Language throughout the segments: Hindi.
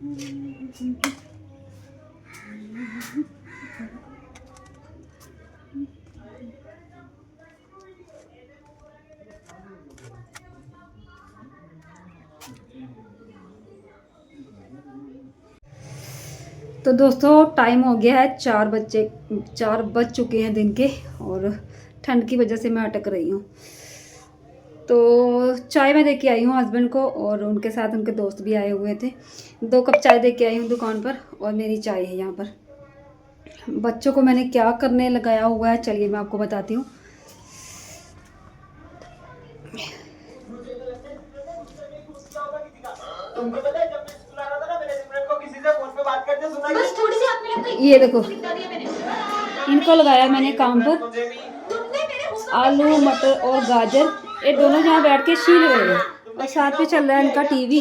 तो दोस्तों टाइम हो गया है 4 बज चुके हैं दिन के, और ठंड की वजह से मैं अटक रही हूँ। तो चाय मैं दे के आई हूँ हस्बैंड को, और उनके साथ उनके दोस्त भी आए हुए थे। 2 कप चाय दे के आई हूँ दुकान पर, और मेरी चाय है यहाँ पर। बच्चों को मैंने क्या करने लगाया हुआ है, चलिए मैं आपको बताती हूँ। तुमको पता है जब मैं स्कूल आ रहा था ना, मैंने सिमरन को किसी से फोन पे बात करते सुना। बस थोड़ी सी आपने ये देखो, इनको लगाया मैंने काम पर। आलू मटर और गाजर ये दोनों यहाँ बैठ के छील रहे हैं, और साथ में चल रहा है इनका टीवी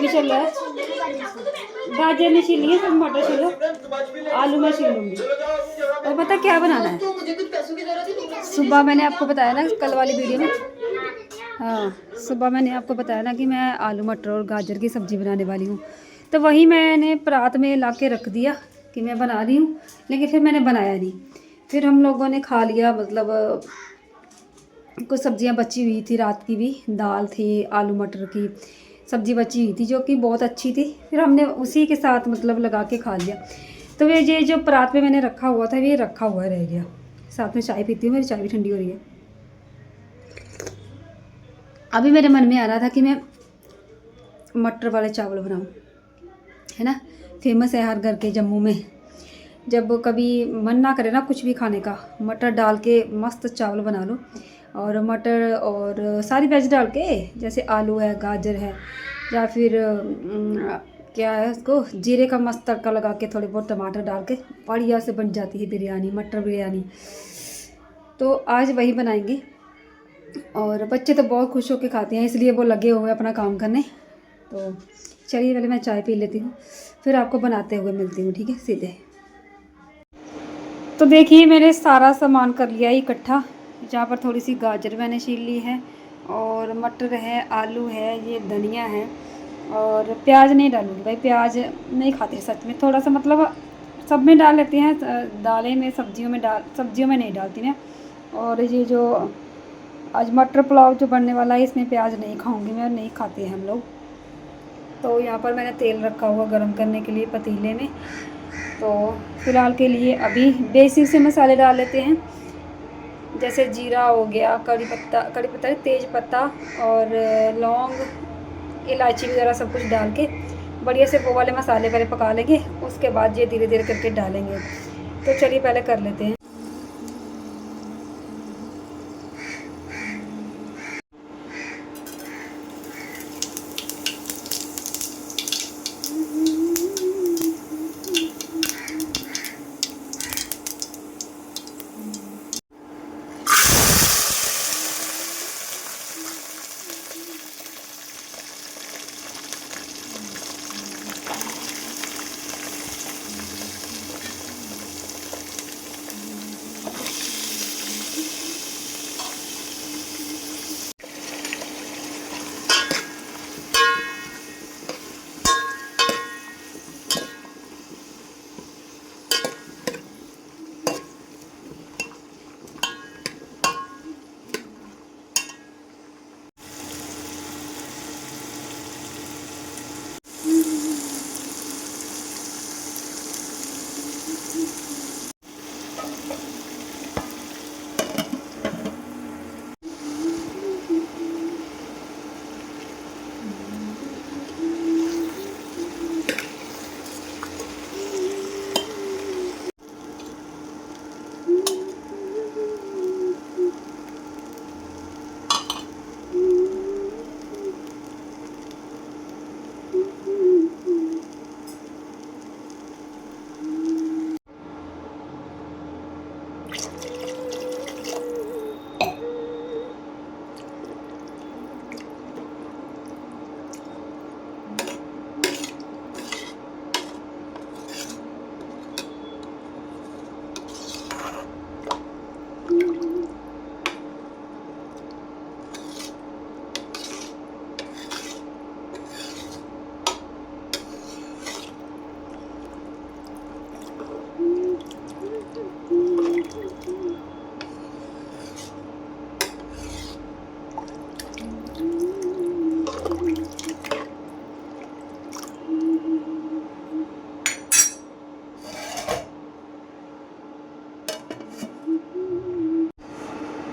चल रहा है। गाजर में छीली है, फिर मटर छीलो, आलू में छील लूँगी। और पता क्या बनाना है, सुबह मैंने आपको बताया ना कल वाली वीडियो में, हाँ सुबह मैंने आपको बताया ना कि मैं आलू मटर और गाजर की सब्ज़ी बनाने वाली हूँ। तो वही मैंने परात में ला के रख दिया कि मैं बना रही हूँ, लेकिन फिर मैंने बनाया नहीं। फिर हम लोगों ने खा लिया, मतलब कुछ सब्जियां बची हुई थी, रात की भी दाल थी, आलू मटर की सब्ज़ी बची हुई थी जो कि बहुत अच्छी थी। फिर हमने उसी के साथ मतलब लगा के खा लिया। तो ये जो परात में मैंने रखा हुआ था, ये रखा हुआ रह गया। साथ में चाय पीती हूँ, मेरी चाय भी ठंडी हो रही है। अभी मेरे मन में आ रहा था कि मैं मटर वाले चावल बनाऊँ, है ना। फेमस है हर घर के जम्मू में, जब कभी मन ना करे ना कुछ भी खाने का, मटर डाल के मस्त चावल बना लो, और मटर और सारी वेज डाल के, जैसे आलू है, गाजर है, या फिर क्या है उसको जीरे का मस्त तड़का लगा के, थोड़े बहुत टमाटर डाल के बढ़िया से बन जाती है बिरयानी, मटर बिरयानी। तो आज वही बनाएंगे, और बच्चे तो बहुत खुश होकर खाते हैं, इसलिए वो लगे हुए अपना काम करने। तो चलिए पहले मैं चाय पी लेती हूँ, फिर आपको बनाते हुए मिलती हूँ, ठीक है सीधे। तो देखिए मैंने सारा सामान कर लिया इकट्ठा। जहाँ पर थोड़ी सी गाजर मैंने छील ली है, और मटर है, आलू है, ये धनिया है, और प्याज नहीं डालूँगी भाई, प्याज नहीं खाते सच में। थोड़ा सा मतलब सब में डाल लेते हैं, दालें में, सब्जियों में नहीं डालती मैं। और ये जो आज मटर पुलाव जो बनने वाला है, इसमें प्याज नहीं खाऊंगी मैं, और नहीं खाते हैं हम लोग। तो यहाँ पर मैंने तेल रखा हुआ गरम करने के लिए पतीले में। तो फ़िलहाल के लिए अभी बेसिक से मसाले डाल लेते हैं, जैसे जीरा हो गया, कड़ी पत्ता तेज पत्ता, और लौंग, इलायची वगैरह सब कुछ डाल के बढ़िया से वो वाले मसाले पहले पका लेंगे, उसके बाद ये धीरे धीरे करके डालेंगे। तो चलिए पहले कर लेते हैं।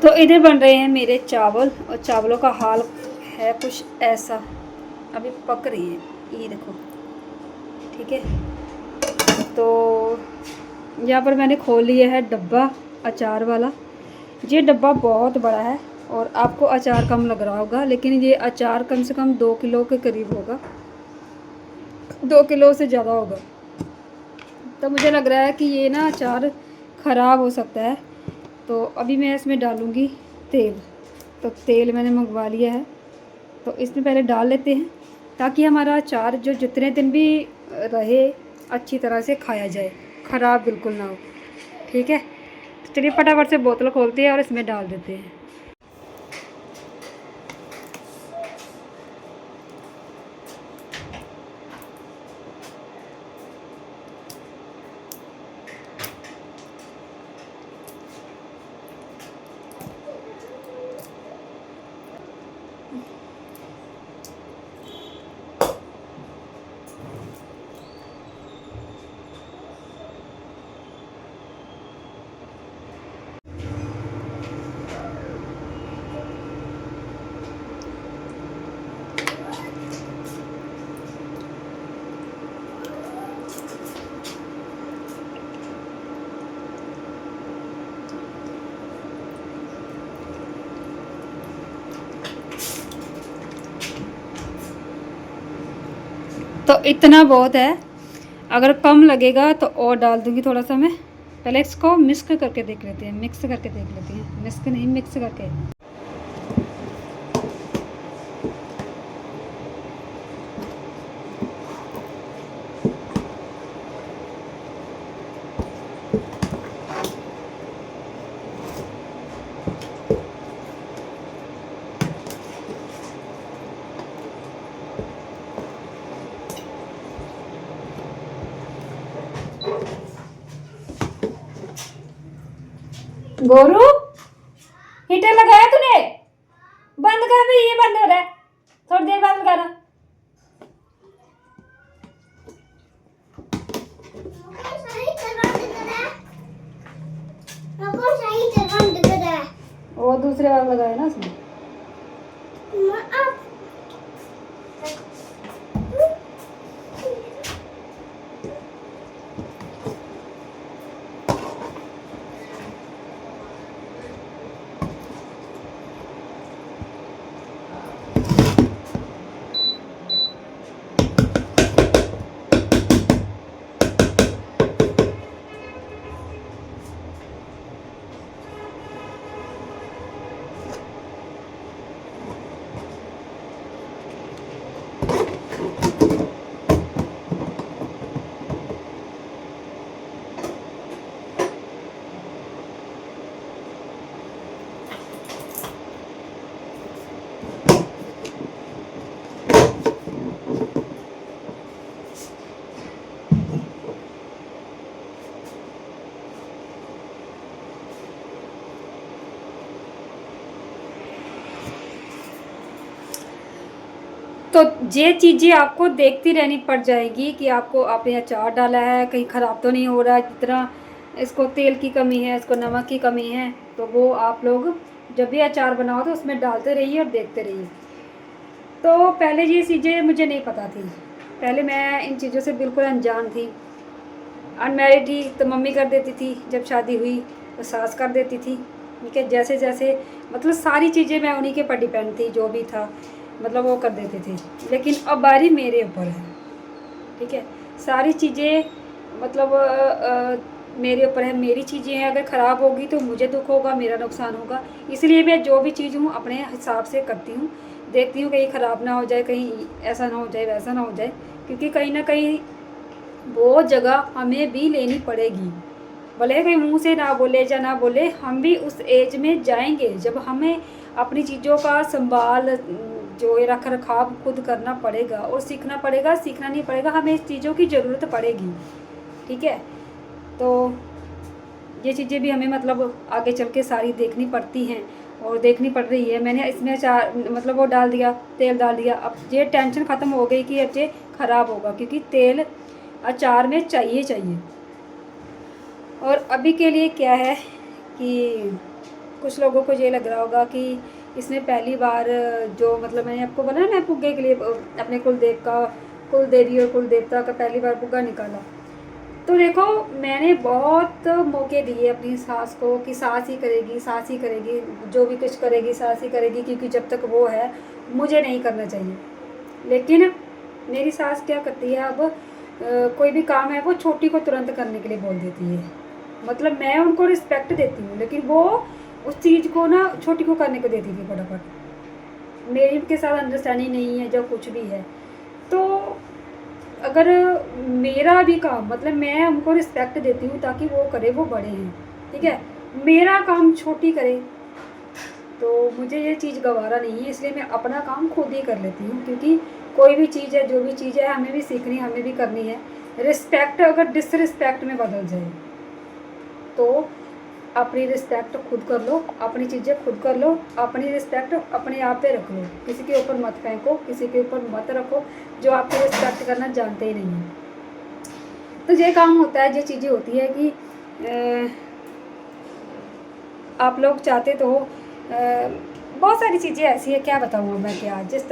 तो इधर बन रहे हैं मेरे चावल, और चावलों का हाल है कुछ ऐसा, अभी पक रही है, ये देखो। ठीक है, तो यहाँ पर मैंने खोल लिया है डब्बा अचार वाला। ये डब्बा बहुत बड़ा है और आपको अचार कम लग रहा होगा, लेकिन ये अचार कम से कम 2 किलो के करीब होगा, 2 किलो से ज़्यादा होगा। तो मुझे लग रहा है कि ये ना अचार ख़राब हो सकता है। तो अभी मैं इसमें डालूँगी तेल। तो तेल मैंने मंगवा लिया है, तो इसमें पहले डाल लेते हैं ताकि हमारा अचार जो जितने दिन भी रहे अच्छी तरह से खाया जाए, ख़राब बिल्कुल ना हो। ठीक है, तो चलिए फटाफट से बोतल खोलते हैं और इसमें डाल देते हैं। तो इतना बहुत है, अगर कम लगेगा तो और डाल दूँगी थोड़ा सा मैं। पहले इसको मिक्स करके देख लेते हैं, मिक्स करके देख लेते हैं, मिक्स नहीं, मिक्स करके। गोरू, हीटर लगाया तूने? बंद कर भी, ये बंद हो रहा है, थोड़ी देर बाद लगाना। वो दूसरे वाला लगाया ना उसमें। तो ये चीज़ें आपको देखती रहनी पड़ जाएगी कि आपको आपने अचार डाला है कहीं ख़राब तो नहीं हो रहा है, जितना इसको तेल की कमी है, इसको नमक की कमी है, तो वो आप लोग जब भी अचार बनाओ तो उसमें डालते रहिए और देखते रहिए। तो पहले ये चीज़ें मुझे नहीं पता थी, पहले मैं इन चीज़ों से बिल्कुल अनजान थी, अनमैरिड थी, तो मम्मी कर देती थी, जब शादी हुई तो सास कर देती थी। ठीक है, जैसे जैसे मतलब सारी चीज़ें मैं उन्हीं के ऊपर डिपेंड थी, जो भी था मतलब वो कर देते थे। लेकिन अब बारी मेरे ऊपर है। ठीक है, सारी चीज़ें मतलब मेरे ऊपर है, मेरी चीज़ें हैं, अगर ख़राब होगी तो मुझे दुख होगा, मेरा नुकसान होगा। इसलिए मैं जो भी चीज़ हूँ अपने हिसाब से करती हूँ, देखती हूँ कहीं ख़राब ना हो जाए, कहीं ऐसा ना हो जाए, वैसा ना हो जाए, क्योंकि कहीं ना कहीं वो जगह हमें भी लेनी पड़ेगी। भले कोई मुंह से ना बोले या ना बोले, हम भी उस एज में जाएंगे जब हमें अपनी चीज़ों का संभाल जो ये रख रखाव खुद करना पड़ेगा और सीखना पड़ेगा। सीखना नहीं पड़ेगा, हमें इस चीज़ों की ज़रूरत पड़ेगी। ठीक है, तो ये चीज़ें भी हमें मतलब आगे चल के सारी देखनी पड़ती हैं और देखनी पड़ रही है। मैंने इसमें अचार मतलब वो डाल दिया, तेल डाल दिया, अब ये टेंशन ख़त्म हो गई कि अब ये ख़राब होगा, क्योंकि तेल अचार में चाहिए। और अभी के लिए क्या है कि कुछ लोगों को ये लग रहा होगा कि इसने पहली बार जो मतलब मैंने आपको बोला मैं पुग्गे के लिए अपने कुलदेवी और कुलदेवता का पहली बार पुग्गा निकाला। तो देखो मैंने बहुत मौके दिए अपनी सास को कि सास ही करेगी, जो भी कुछ करेगी सास ही करेगी, क्योंकि जब तक वो है मुझे नहीं करना चाहिए। लेकिन मेरी सास क्या करती है, अब कोई भी काम है वो छोटी को तुरंत करने के लिए बोल देती है। मतलब मैं उनको रिस्पेक्ट देती हूँ लेकिन वो उस चीज़ को ना छोटी को करने को देती थी फटाफट। मेरी उनके साथ अंडरस्टैंडिंग नहीं है जो कुछ भी है। तो अगर मेरा भी काम मतलब मैं उनको रिस्पेक्ट देती हूँ ताकि वो करे, वो बड़े हैं, ठीक है। मेरा काम छोटी करे तो मुझे ये चीज़ गवारा नहीं है, इसलिए मैं अपना काम खुद ही कर लेती हूँ। क्योंकि कोई भी चीज़ है, जो भी चीज़ है हमें भी सीखनी, हमें भी करनी है। रिस्पेक्ट अगर डिसरिस्पेक्ट में बदल जाए तो अपनी रिस्पेक्ट खुद कर लो, अपनी चीज़ें खुद कर लो, अपनी रिस्पेक्ट अपने आप पे रख लो, किसी के ऊपर मत फेंको, किसी के ऊपर मत रखो जो आपकी रिस्पेक्ट करना जानते ही नहीं हैं। तो ये काम होता है, ये चीज़ें होती है कि आप लोग चाहते तो बहुत सारी चीज़ें ऐसी है, क्या बताऊँ मैं क्या। जिस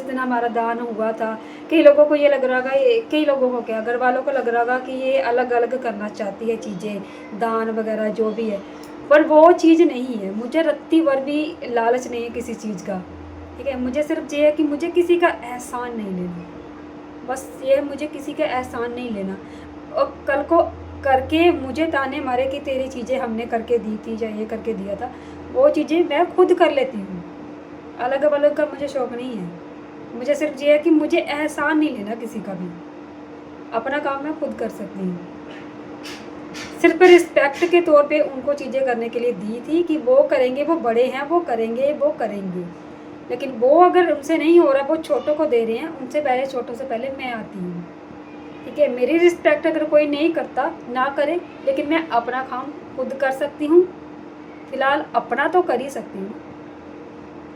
दिन हमारा दान हुआ था, कई लोगों को ये लग रहा था, कई लोगों को क्या घर वालों को लग रहा था कि ये अलग अलग करना चाहती है चीज़ें, दान वगैरह जो भी है, पर वो चीज़ नहीं है। मुझे रत्ती भर भी लालच नहीं है किसी चीज़ का, ठीक है। मुझे सिर्फ ये है कि मुझे किसी का एहसान नहीं लेना, बस ये है, मुझे किसी का एहसान नहीं लेना। और कल को करके मुझे ताने मारे कि तेरी चीज़ें हमने करके दी थी या ये करके दिया था, वो चीज़ें मैं खुद कर लेती हूँ। अलग अलग का मुझे शौक़ नहीं है। मुझे सिर्फ ये है कि मुझे एहसान नहीं लेना किसी का भी, अपना काम मैं खुद कर सकती हूँ। सिर्फ रिस्पेक्ट के तौर पे उनको चीज़ें करने के लिए दी थी कि वो करेंगे, वो बड़े हैं, वो करेंगे। लेकिन वो अगर उनसे नहीं हो रहा, वो छोटों को दे रहे हैं, उनसे पहले, छोटों से पहले मैं आती हूँ, ठीक है। मेरी रिस्पेक्ट अगर कोई नहीं करता ना करे, लेकिन मैं अपना काम खुद कर सकती हूँ। फ़िलहाल अपना तो कर ही सकती हूँ,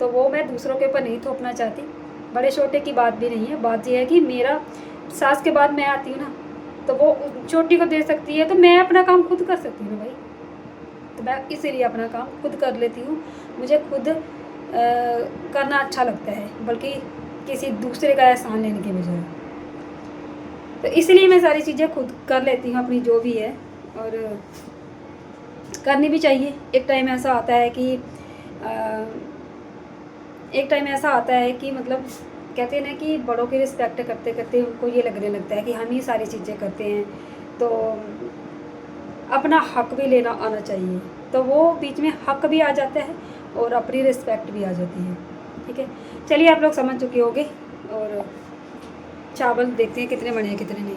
तो वो मैं दूसरों के ऊपर नहीं थोपना चाहती। बड़े छोटे की बात भी नहीं है, बात यह है कि मेरा सास के बाद मैं आती हूँ ना, तो वो छोटी को दे सकती है, तो मैं अपना काम खुद कर सकती हूँ भाई। तो मैं इसीलिए अपना काम खुद कर लेती हूँ। मुझे खुद करना अच्छा लगता है, बल्कि किसी दूसरे का एहसान लेने के बजाय। तो इसलिए मैं सारी चीज़ें खुद कर लेती हूँ अपनी जो भी है, और करनी भी चाहिए। एक टाइम ऐसा आता है कि मतलब कहते हैं ना कि बड़ों की रिस्पेक्ट करते करते उनको ये लगने लगता है कि हम ही सारी चीज़ें करते हैं, तो अपना हक भी लेना आना चाहिए। तो वो बीच में हक भी आ जाता है और अपनी रिस्पेक्ट भी आ जाती है, ठीक है। चलिए आप लोग समझ चुके होंगे, और चावल देखते हैं कितने बने हैं कितने नहीं।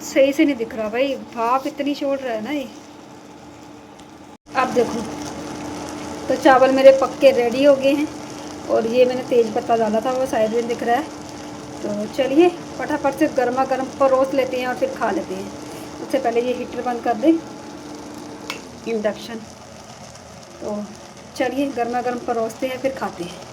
सही से नहीं दिख रहा भाई, भाप इतनी छोड़ रहा है ना ये। अब देखो तो चावल मेरे पक्के रेडी हो गए हैं, और ये मैंने तेज पत्ता डाला था, वो साइड में दिख रहा है। तो चलिए फटाफट से गर्मा गर्म परोस लेते हैं और फिर खा लेते हैं। उससे पहले ये हीटर बंद कर दें, इंडक्शन। तो चलिए गर्मा गर्म परोसते हैं फिर खाते हैं।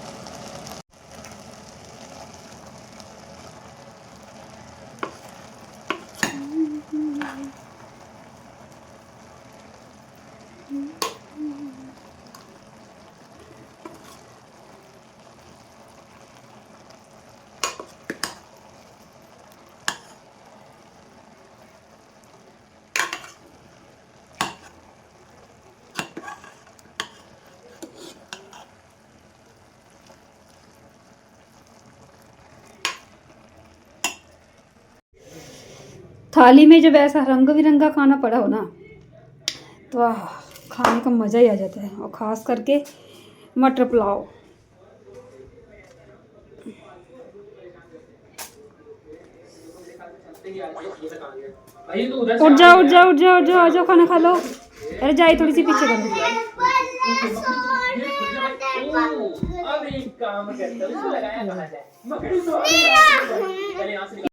थाली में जब ऐसा रंग बिरंगा खाना पड़ा हो ना, तो खाने का मज़ा ही आ जाता है। और ख़ास करके मटर पुलाव। उठ जाओ, आ जाओ खाना खा लो। अरे जाए थोड़ी सी पीछे करो।